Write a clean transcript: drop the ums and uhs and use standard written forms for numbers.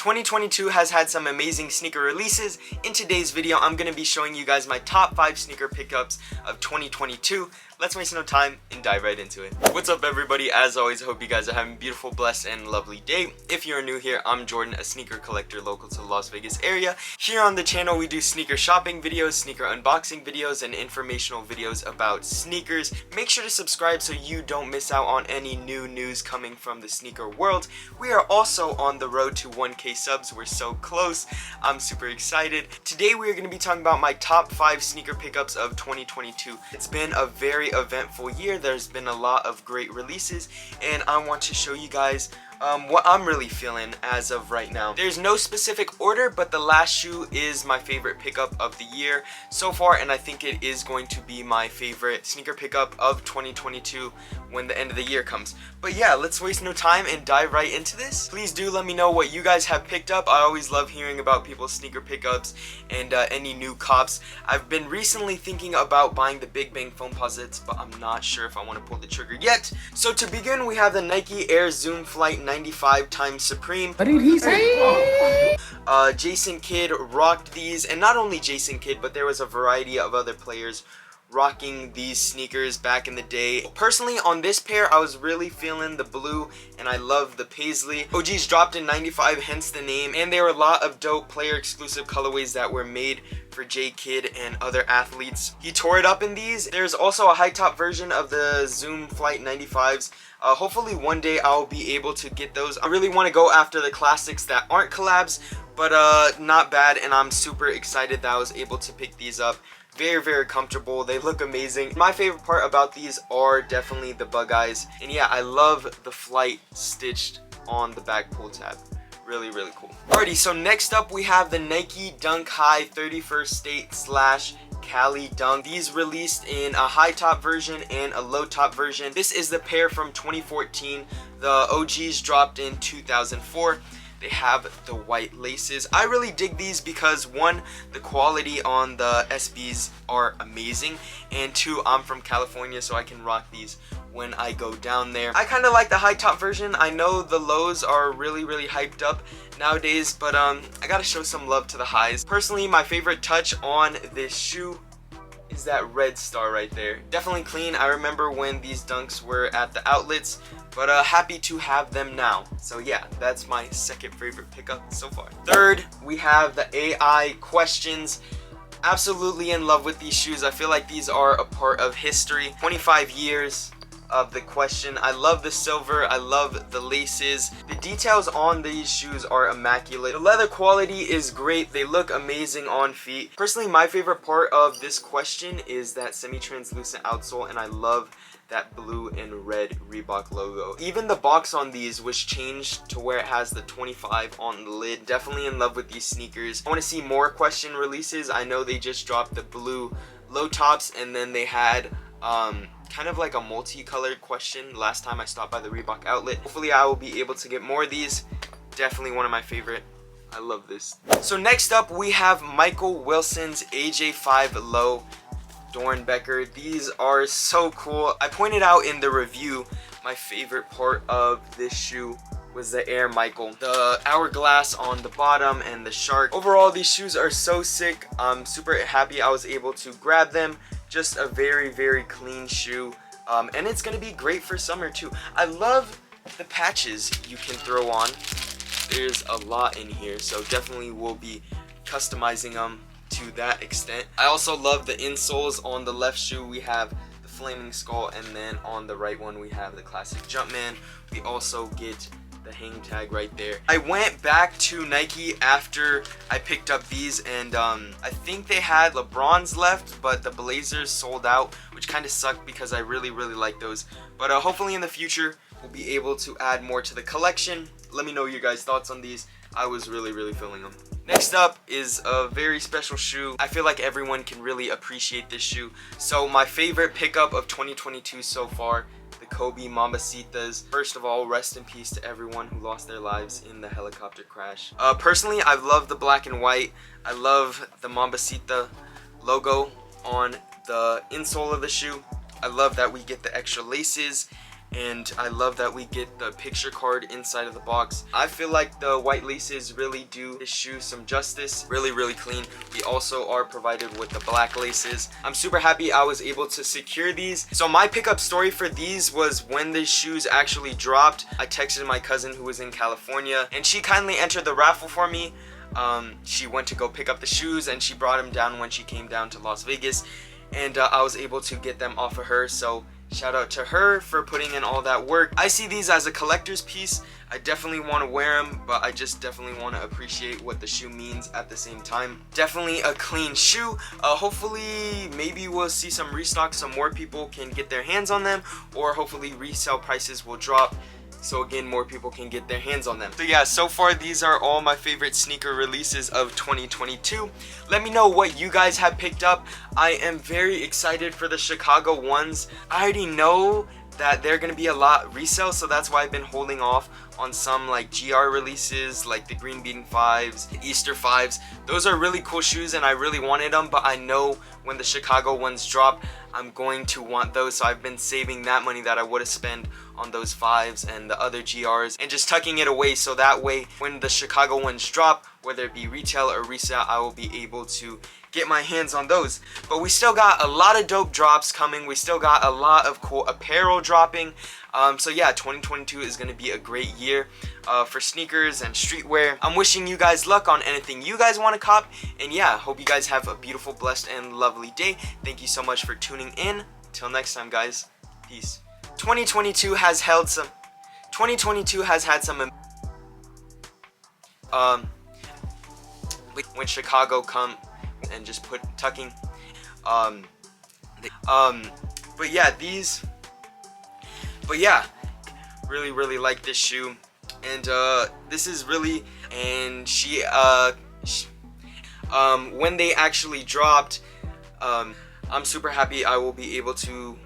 2022 has had some amazing sneaker releases. In today's video, I'm going to be showing you guys my top 5 sneaker pickups of 2022. Let's waste no time and dive right into it. What's up everybody? As always, I hope you guys are having a beautiful, blessed, and lovely day. If you're new here, I'm Jordan, a sneaker collector local to the Las Vegas area. Here on the channel, we do sneaker shopping videos, sneaker unboxing videos, and informational videos about sneakers. Make sure to subscribe so you don't miss out on any new news coming from the sneaker world. We are also on the road to 1K subs. We're so close. I'm super excited. Today we are going to be talking about my top 5 sneaker pickups of 2022. It's been a very eventful year. There's been a lot of great releases, and I want to show you guys what I'm really feeling as of right now. There's no specific order, but the last shoe is my favorite pickup of the year so far, and I think it is going to be my favorite sneaker pickup of 2022 when the end of the year comes. But yeah, let's waste no time and dive right into this. Please do let me know what you guys have picked up. I always love hearing about people's sneaker pickups and any new cops. I've been recently thinking about buying the Big Bang foam posits, but I'm not sure if I want to pull the trigger yet. So to begin, we have the Nike Air Zoom Flight 95 x Supreme. What did he say? Jason Kidd rocked these, and not only Jason Kidd, but there was a variety of other players rocking these sneakers back in the day. Personally, on this pair, I was really feeling the blue, and I love the paisley. OGs dropped in 95, hence the name, and there were a lot of dope player exclusive colorways that were made for J Kidd and other athletes. He tore it up in these. There's also a high top version of the Zoom Flight 95s. Hopefully one day I'll be able to get those. I really want to go after the classics that aren't collabs, but not bad, and I'm super excited that I was able to pick these up. Very comfortable. They look amazing. My favorite part about these are definitely the bug eyes, and yeah, I love the flight stitched on the back pull tab. Really cool. Alrighty, so next up we have the Nike Dunk High 31st State / Cali Dunk. These released in a high top version and a low top version. This is the pair from 2014. The OGs dropped in 2004. They have the white laces. I really dig these because one, the quality on the SBs are amazing, and two, I'm from California, so I can rock these when I go down there. I kind of like the high top version. I know the lows are really hyped up nowadays, but I gotta show some love to the highs. Personally, my favorite touch on this shoe is that red star right there. Definitely clean. I remember when these dunks were at the outlets, but happy to have them now. So yeah, that's my second favorite pickup so far. Third, we have the AI questions. Absolutely in love with these shoes. I feel like these are a part of history. 25 years of the question. I love the silver. I love the laces. The details on these shoes are immaculate. The leather quality is great. They look amazing on feet. Personally, my favorite part of this question is that semi-translucent outsole, and I love that blue and red Reebok logo. Even the box on these was changed to where it has the 25 on the lid. Definitely in love with these sneakers. I want to see more question releases. I know they just dropped the blue low tops, and then they had kind of like a multicolored question last time I stopped by the Reebok outlet. Hopefully I will be able to get more of these. Definitely one of my favorite. I love this. So next up we have Michael Wilson's MJ5 Low Dornbecker. These are so cool. I pointed out in the review my favorite part of this shoe was the Air Michael. The hourglass on the bottom and the shark. Overall, these shoes are so sick. I'm super happy I was able to grab them. Just a very clean shoe, and it's gonna be great for summer too. I love the patches you can throw on. There's a lot in here, so definitely will be customizing them to that extent. I also love the insoles. On the left shoe we have the flaming skull, and then on the right one we have the classic Jumpman. We also get the hang tag right there. I went back to Nike after I picked up these, and I think they had LeBrons left, but the Blazers sold out, which kind of sucked because I really like those. But hopefully in the future we'll be able to add more to the collection. Let me know your guys' thoughts on these. I was really feeling them. Next up is a very special shoe. I feel like everyone can really appreciate this shoe. So my favorite pickup of 2022 so far, the Kobe Mambacitas. First of all, rest in peace to everyone who lost their lives in the helicopter crash. Personally, I love the black and white. I love the Mambacita logo on the insole of the shoe. I love that we get the extra laces, and I love that we get the picture card inside of the box. I feel like the white laces really do this shoe some justice. Really clean. We also are provided with the black laces. I'm super happy I was able to secure these. So my pickup story for these was when the shoes actually dropped. I texted my cousin who was in California, and she kindly entered the raffle for me. She went to go pick up the shoes, and she brought them down when she came down to Las Vegas, and I was able to get them off of her. So shout out to her for putting in all that work. I see these as a collector's piece. I definitely want to wear them, but I just definitely want to appreciate what the shoe means at the same time. Definitely a clean shoe. Hopefully maybe we'll see some restock, so more people can get their hands on them, or hopefully resale prices will drop, so again, more people can get their hands on them. So yeah, so far these are all my favorite sneaker releases of 2022. Let me know what you guys have picked up. I am very excited for the Chicago ones. I already know that they're gonna be a lot resale, so that's why I've been holding off on some like GR releases, like the Green Bean 5s, the Easter 5s. Those are really cool shoes and I really wanted them, but I know when the Chicago ones drop, I'm going to want those, so I've been saving that money that I would have spent on those 5s and the other GRs and just tucking it away, so that way when the Chicago ones drop, whether it be retail or resale, I will be able to get my hands on those. But we still got a lot of dope drops coming. We still got a lot of cool apparel dropping. So yeah, 2022 is going to be a great year for sneakers and streetwear. I'm wishing you guys luck on anything you guys want to cop, and yeah, hope you guys have a beautiful, blessed, and lovely day. Thank you so much for tuning in. Till next time, guys. Peace. 2022 has had some when Chicago come and just put tucking, but yeah, really like this shoe, and this is really, and when they actually dropped, I'm super happy I will be able to